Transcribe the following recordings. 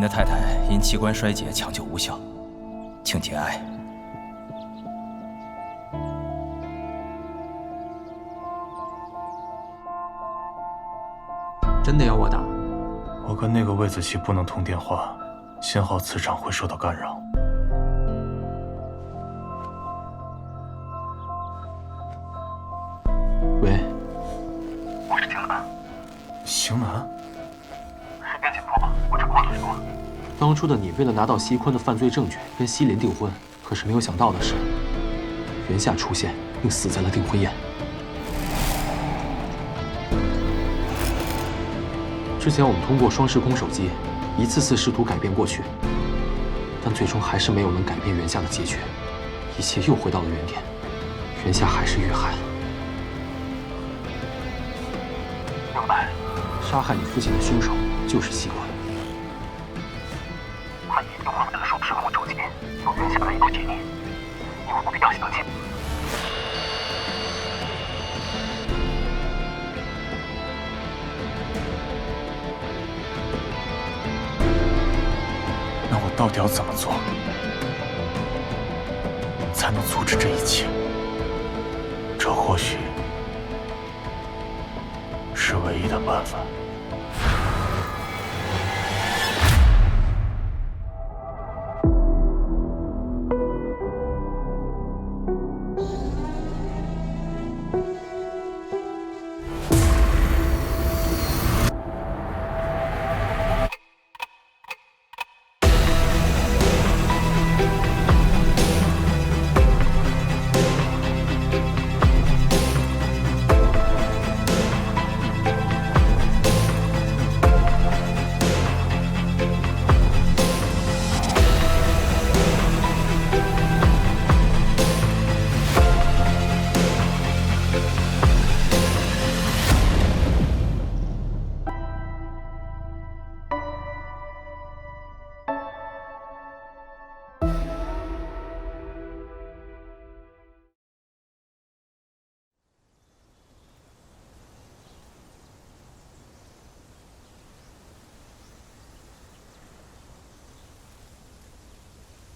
的太太因器官衰竭抢救无效，请节哀。真的要我打？我跟那个魏子琪不能通电话，信号磁场会受到干扰。喂，我是邢南。邢南？时间紧迫，我只过了说。当初的你为了拿到西坤的犯罪证据，跟西林订婚，可是没有想到的是，袁夏出现并死在了订婚宴。之前我们通过双时空手机，一次次试图改变过去，但最终还是没有能改变袁夏的结局，一切又回到了原点，袁夏还是遇害了。明白。杀害你父亲的凶手就是西坤。他一定会为了双时空手机，用袁夏来要挟你，你务必要相信。那我到底要怎么做，才能阻止这一切？这或许是唯一的办法。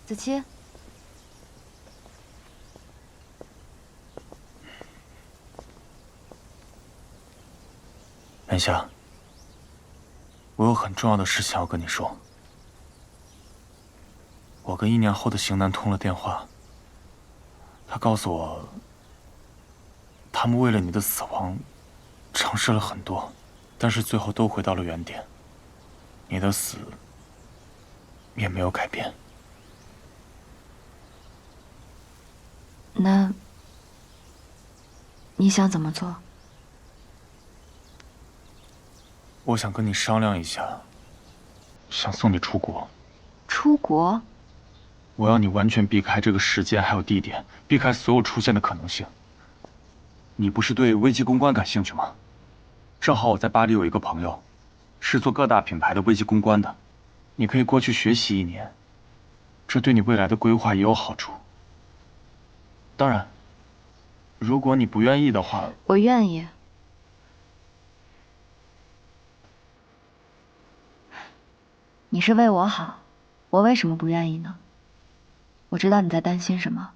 子期，南夏，我有很重要的事想要跟你说。我跟1年后的邢南通了电话，他告诉我，他们为了你的死亡，尝试了很多，但是最后都回到了原点。你的死也没有改变。那你想怎么做？我想跟你商量一下，想送你出国。出国？我要你完全避开这个时间还有地点，避开所有出现的可能性。你不是对危机公关感兴趣吗？正好我在巴黎有一个朋友，是做各大品牌的危机公关的，你可以过去学习1年，这对你未来的规划也有好处。当然，如果你不愿意的话，我愿意。你是为我好，我为什么不愿意呢？我知道你在担心什么，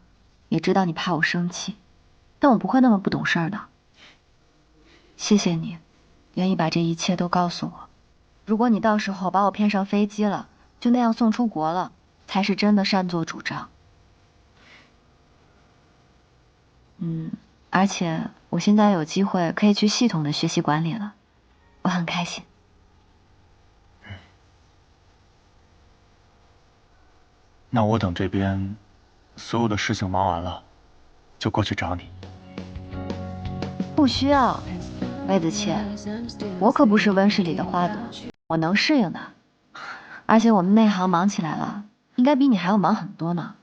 也知道你怕我生气，但我不会那么不懂事儿的。谢谢你，愿意把这一切都告诉我。如果你到时候把我骗上飞机了，就那样送出国了，才是真的擅作主张。而且我现在有机会可以去系统的学习管理了，我很开心。那我等这边所有的事情忙完了，就过去找你。不需要，魏子期，我可不是温室里的花朵，我能适应的。而且我们内行忙起来了，应该比你还要忙很多呢。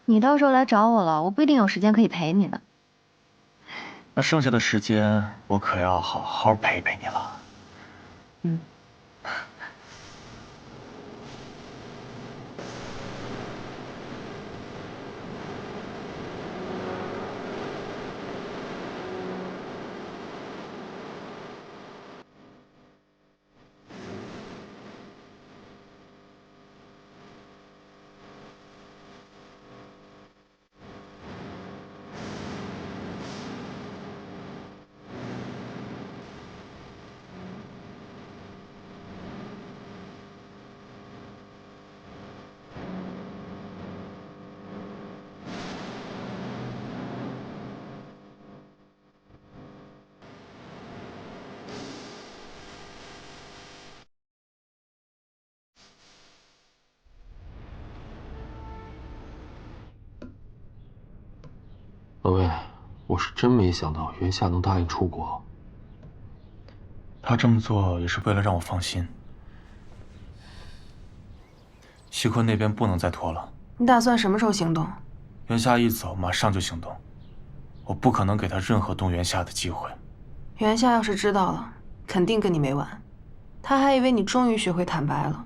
你到时候来找我了，我不一定有时间可以陪你呢。那剩下的时间，我可要好好陪陪你了。老魏，我是真没想到袁夏能答应出国。他这么做也是为了让我放心。西昆那边不能再拖了。你打算什么时候行动？袁夏一走，马上就行动。我不可能给他任何动袁夏的机会。袁夏要是知道了，肯定跟你没完。他还以为你终于学会坦白了，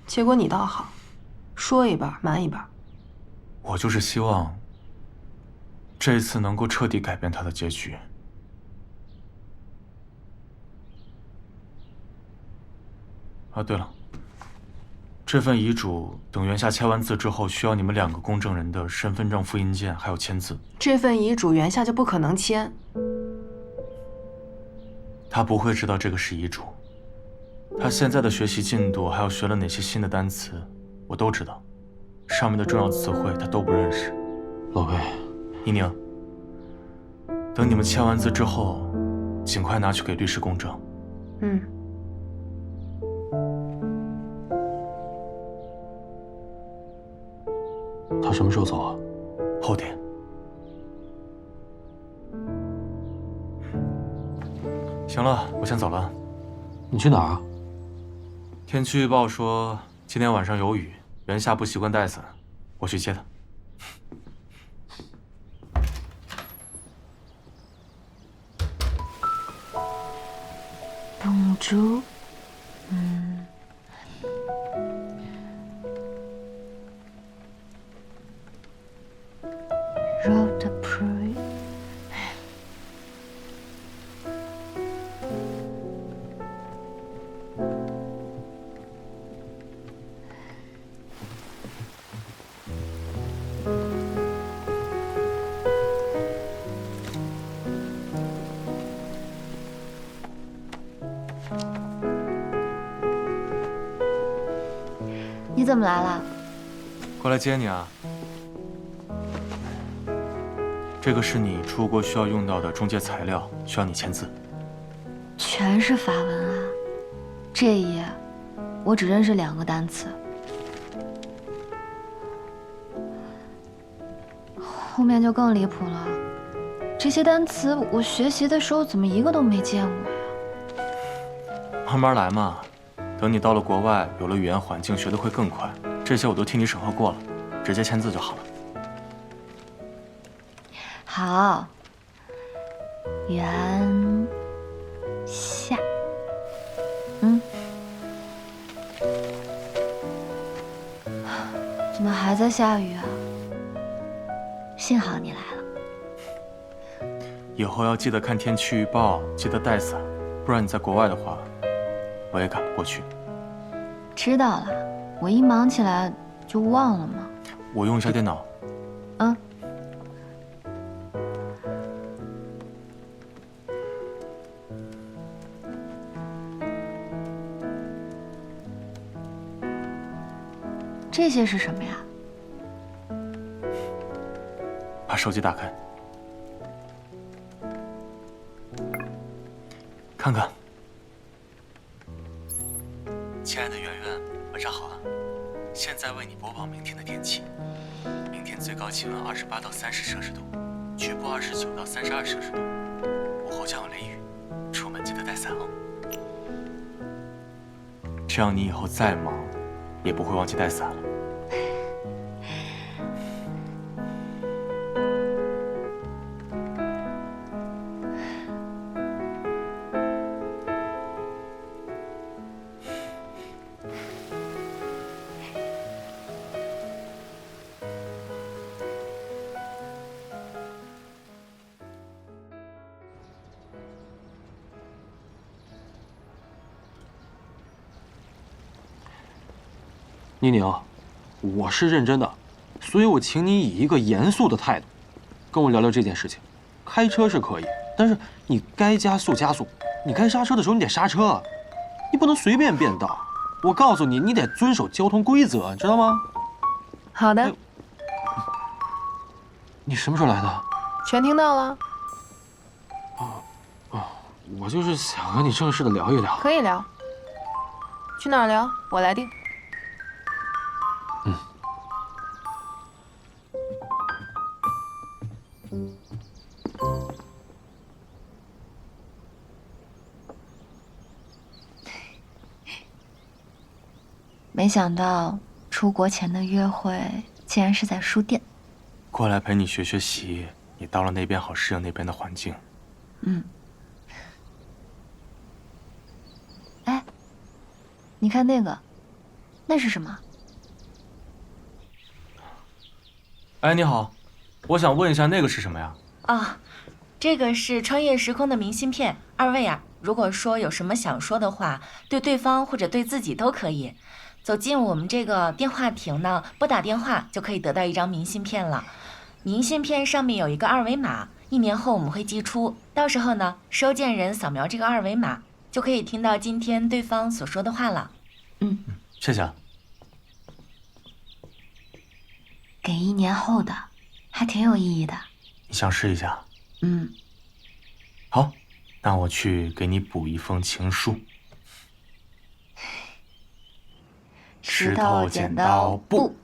结果你倒好，说一半瞒一半。我就是希望这一次能够彻底改变他的结局。啊，对了，这份遗嘱等袁夏签完字之后，需要你们2个公证人的身份证复印件还有签字。这份遗嘱袁夏就不可能签。他不会知道这个是遗嘱。他现在的学习进度还有学了哪些新的单词，我都知道。上面的重要词汇他都不认识。老魏，宁宁，等你们签完字之后，尽快拿去给律师公证。嗯。他什么时候走啊？后天。行了，我先走了。你去哪儿啊？天气预报说今天晚上有雨，袁夏不习惯带伞，我去接他。Bonjour，Road to Prairie。你怎么来了？过来接你啊。这个是你出国需要用到的中介材料，需要你签字。全是法文啊！这一页我只认识2个单词，后面就更离谱了。这些单词我学习的时候怎么一个都没见过呀？慢慢来嘛，等你到了国外，有了语言环境，学得会更快。这些我都替你审核过了，直接签字就好了。好，袁夏，怎么还在下雨啊？幸好你来了。以后要记得看天气预报，记得带伞，不然你在国外的话，我也赶不过去。知道了，我一忙起来就忘了嘛。我用一下电脑。这些是什么呀？把手机打开，看看。亲爱的圆圆，晚上好啊！现在为你播报明天的天气。明天最高气温28到30摄氏度，局部29到32摄氏度，午后将有雷雨，出门记得带伞哦。这样你以后再忙，也不会忘记带伞了。妮妮啊，我是认真的，所以我请你以一个严肃的态度，跟我聊聊这件事情。开车是可以，但是你该加速加速，你该刹车的时候你得刹车，你不能随便变道。我告诉你，你得遵守交通规则，知道吗？好的，你什么时候来的？全听到了。我就是想和你正式的聊一聊。可以聊。去哪儿聊？我来定。没想到出国前的约会竟然是在书店。过来陪你学学习，你到了那边好适应那边的环境。哎，你看那个，那是什么？哎，你好，我想问一下，那个是什么呀？啊，这个是穿越时空的明信片。二位啊，如果说有什么想说的话，对对方或者对自己都可以。走进我们这个电话亭呢，拨打电话就可以得到一张明信片了。明信片上面有一个二维码，1年后我们会寄出，到时候呢，收件人扫描这个二维码，就可以听到今天对方所说的话了。谢谢。给1年后的，还挺有意义的。你想试一下？好，那我去给你补一封情书。石头剪刀布。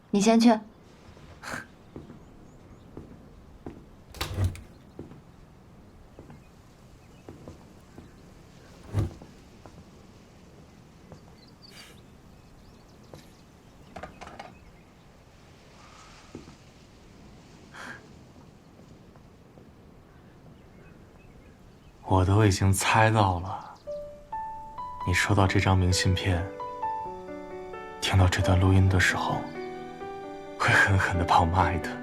你先去。我都已经猜到了，你收到这张明信片，听到这段录音的时候，会狠狠地把我骂一顿，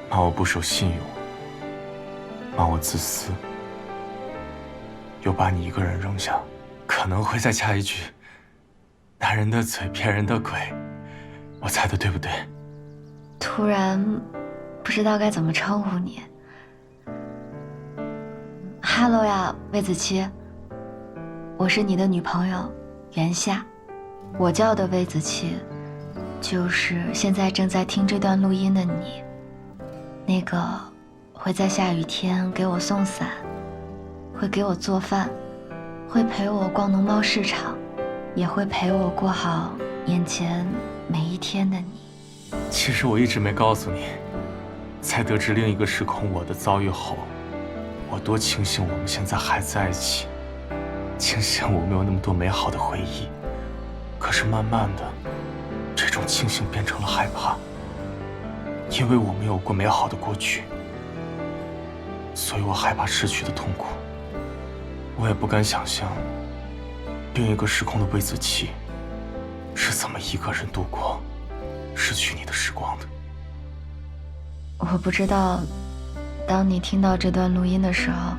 骂我不守信用，骂我自私，又把你一个人扔下，可能会再加一句“男人的嘴，骗人的鬼”，我猜的对不对？突然不知道该怎么称呼你。哈喽呀，魏子期，我是你的女朋友袁夏，我叫的魏子期，就是现在正在听这段录音的你，那个会在下雨天给我送伞，会给我做饭，会陪我逛农贸市场，也会陪我过好眼前每一天的你。其实我一直没告诉你，在得知另一个时空我的遭遇后，我多庆幸我们现在还在一起，庆幸我们有那么多美好的回忆。可是慢慢的，这种庆幸变成了害怕，因为我们有过美好的过去，所以我害怕失去的痛苦。我也不敢想象，另一个时空的魏子期是怎么一个人度过失去你的时光的。我不知道，当你听到这段录音的时候，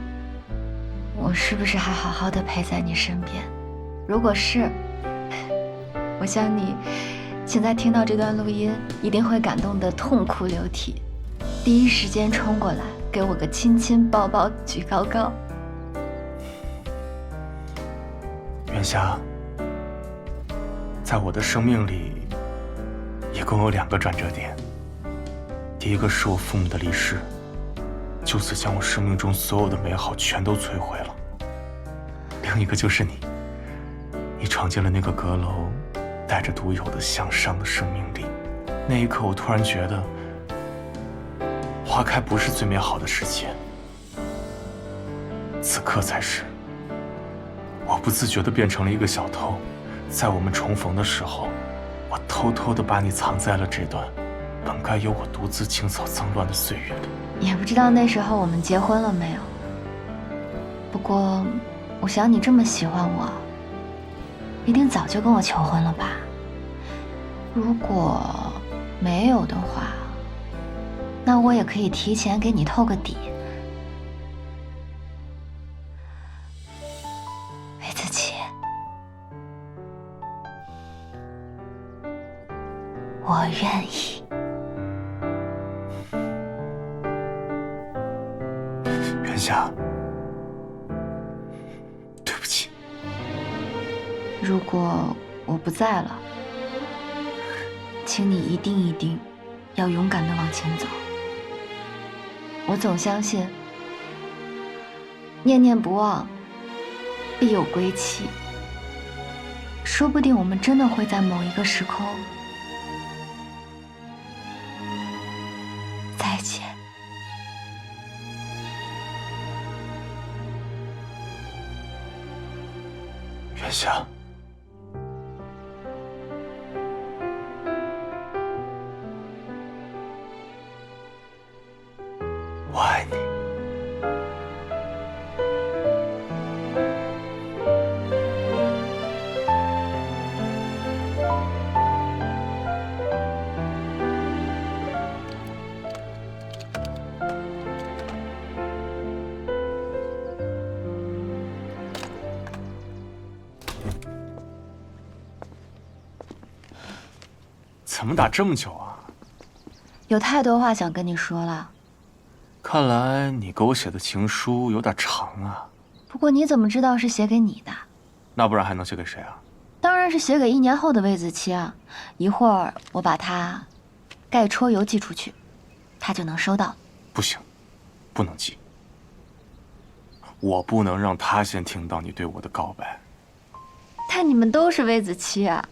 我是不是还好好的陪在你身边？如果是，我想你现在听到这段录音，一定会感动得痛哭流涕，第一时间冲过来给我个亲亲抱抱举高高。袁夏，在我的生命里，一共有2个转折点。第一个是我父母的离世，就此将我生命中所有的美好全都摧毁了。另一个就是你，你闯进了那个阁楼，带着独有的向上的生命力。那一刻，我突然觉得，花开不是最美好的时节，此刻才是。我不自觉地变成了一个小偷，在我们重逢的时候，我偷偷地把你藏在了这段本该由我独自清扫脏乱的岁月里。也不知道那时候我们结婚了没有，不过我想你这么喜欢我，一定早就跟我求婚了吧？如果没有的话，那我也可以提前给你透个底。魏子期，我愿意。袁夏，对不起。如果我不在了，请你一定要勇敢地往前走。我总相信，念念不忘，必有归期。说不定我们真的会在某一个时空姐。元夏，我爱你。怎么打这么久啊？有太多话想跟你说了。看来你给我写的情书有点长啊。不过你怎么知道是写给你的？那不然还能写给谁啊？当然是写给1年后的魏子期啊！一会儿我把它盖戳邮寄出去，他就能收到。不行，不能寄。我不能让他先听到你对我的告白。但你们都是魏子期啊！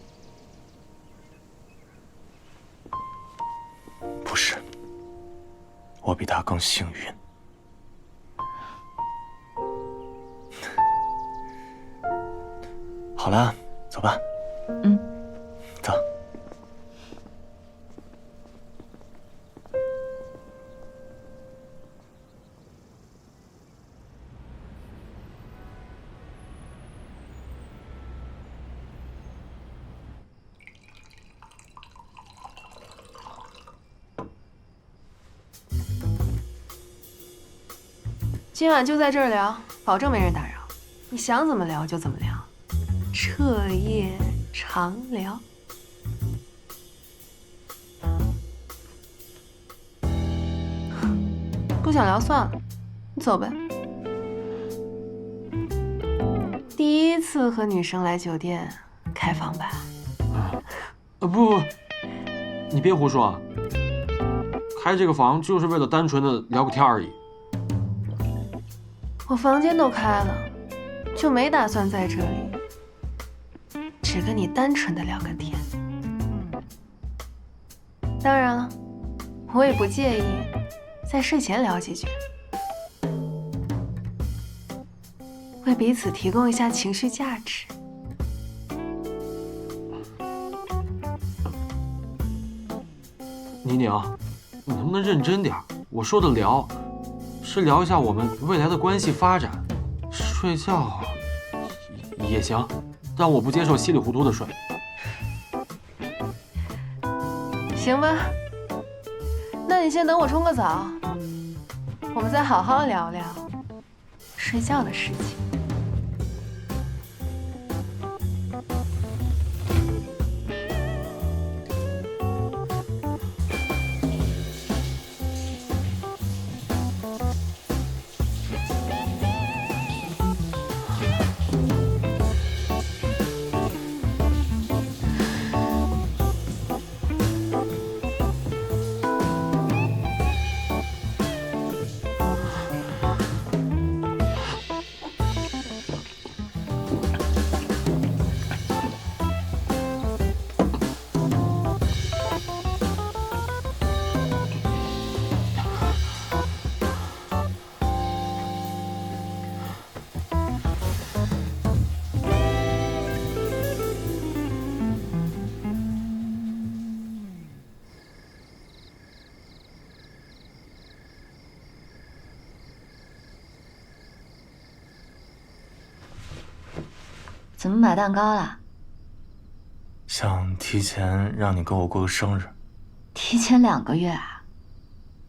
不是，我比他更幸运。好了，走吧。嗯，走。今晚就在这儿聊，保证没人打扰。你想怎么聊就怎么聊，彻夜长聊。不想聊算了，你走呗。第一次和女生来酒店，开房吧？不，你别胡说啊！开这个房就是为了单纯的聊个天而已。我房间都开了，就没打算在这里只跟你单纯的聊个天。当然了，我也不介意在睡前聊几句，为彼此提供一下情绪价值。妮妮啊，你能不能认真点？我说的聊，是聊一下我们未来的关系发展。睡觉也行，但我不接受稀里糊涂的睡。行吧，那你先等我冲个澡，我们再好好聊聊睡觉的事情。怎么买蛋糕了？想提前让你跟我过个生日。提前2个月啊？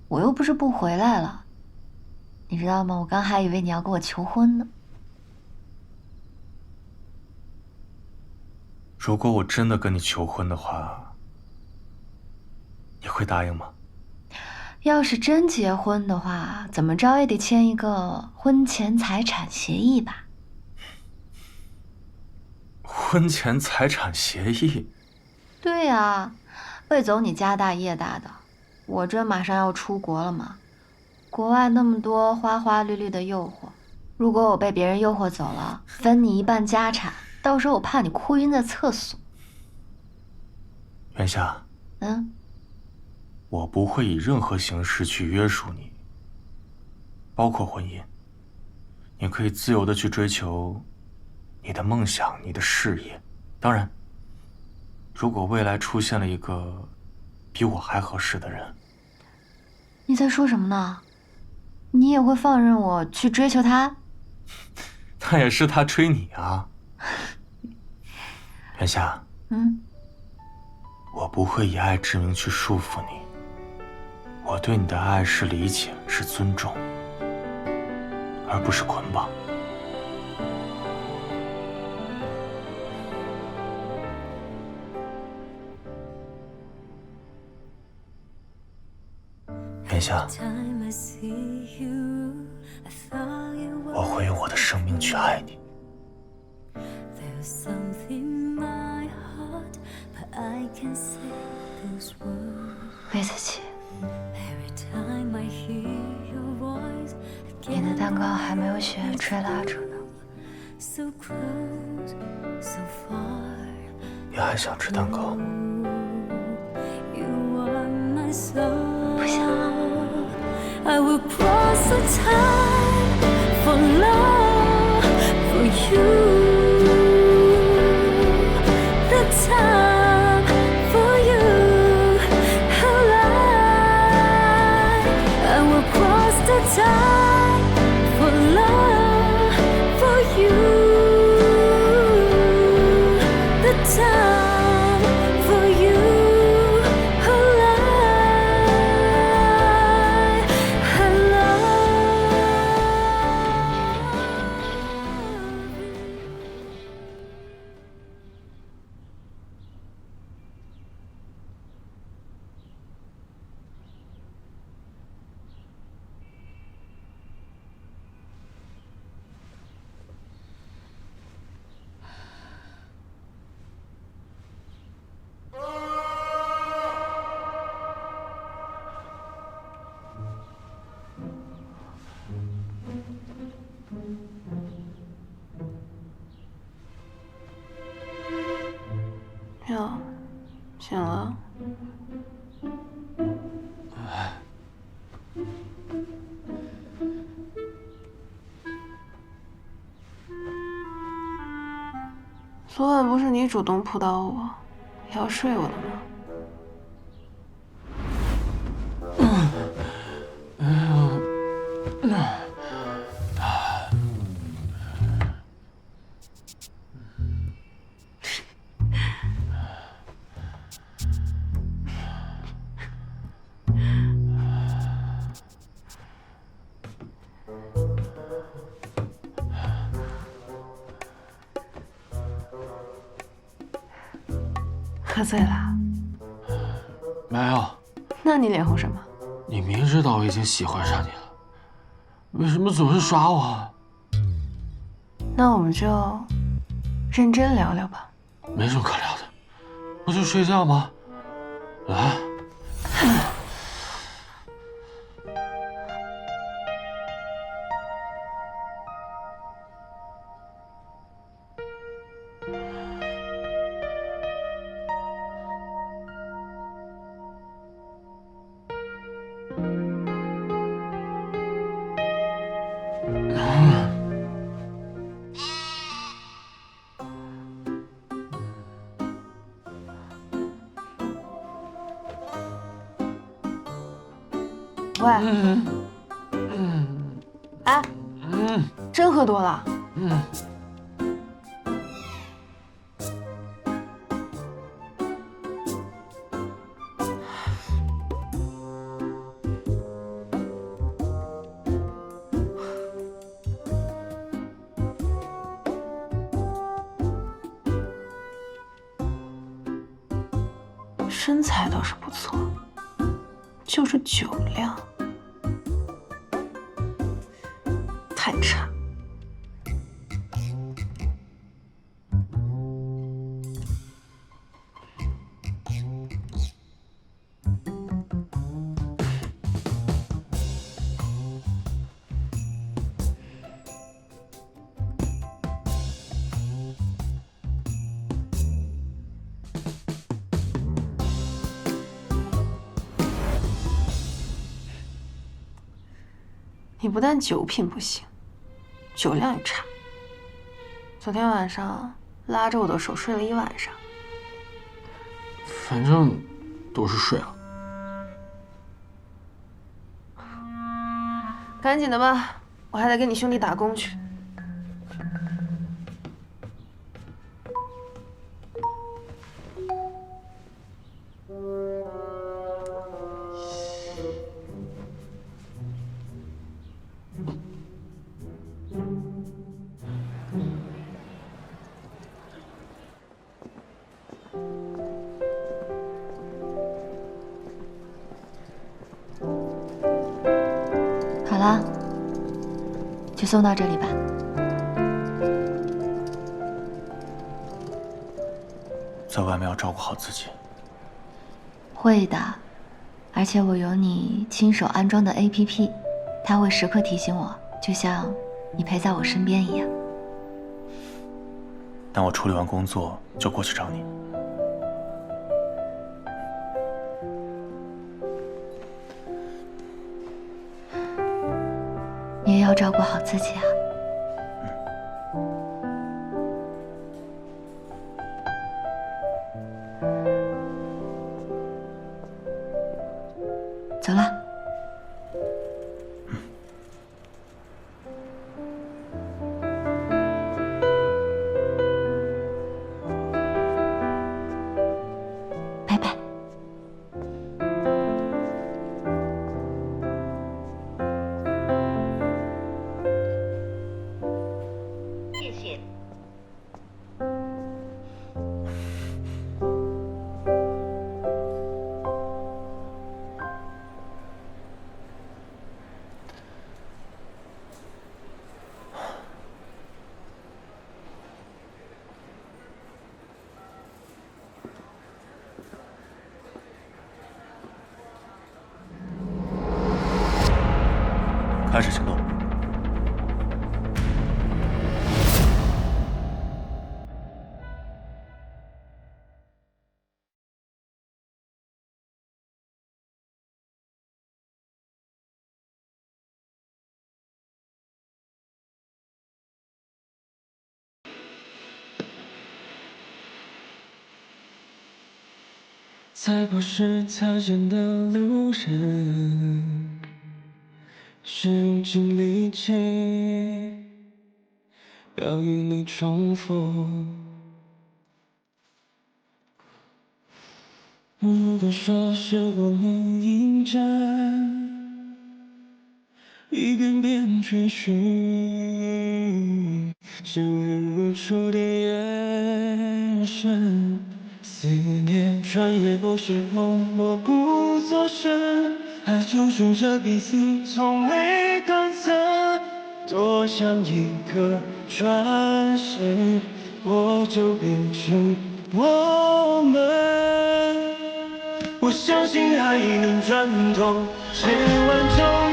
我又不是不回来了，你知道吗？我刚还以为你要跟我求婚呢。如果我真的跟你求婚的话，你会答应吗？要是真结婚的话，怎么着也得签一个婚前财产协议吧？婚前财产协议？对呀，魏总你家大业大的，我这马上要出国了嘛，国外那么多花花绿绿的诱惑，如果我被别人诱惑走了，分你1半家产，到时候我怕你哭晕在厕所。元夏，我不会以任何形式去约束你，包括婚姻。你可以自由的去追求你的梦想、你的事业。当然，如果未来出现了一个比我还合适的人，你在说什么呢？你也会放任我去追求他？那也是他追你啊。元霞，我不会以爱之名去束缚你。我对你的爱是理解，是尊重，而不是捆绑。元霞，我会用我的生命去爱你。魏子琪，你的蛋糕还没有许愿吹蜡烛呢。你还想吃蛋糕？不想。I will cross the time for love for you. The time for you. Alive. I will cross the time for love for you. The time for you.哟，醒了。昨晚不是你主动扑倒我，要睡我的吗？喝醉了？没有。那你脸红什么？你明知道我已经喜欢上你了，为什么总是耍我？那我们就认真聊聊吧。没什么可聊的，不就睡觉吗？来。喂，哎，真喝多了？身材倒是不错，就是酒量太差。你不但酒品不行，酒量也差。昨天晚上拉着我的手睡了一晚上。反正都是睡了。赶紧的吧，我还得跟你兄弟打工去。好了，就送到这里吧。在外面要照顾好自己。会的，而且我有你亲手安装的 APP， 它会时刻提醒我，就像你陪在我身边一样。等我处理完工作就过去找你。你也要照顾好自己啊。走了。拜拜。谢谢。开始行动。才不是擦肩的路人，是用尽力气要与你重逢。如果说是我们迎着一遍遍追寻，是温如初的眼神。思念穿越不是梦，默不作声，爱就数着彼此从未断层。多想一个转身，我就变成我们。我相信爱能转动千万种。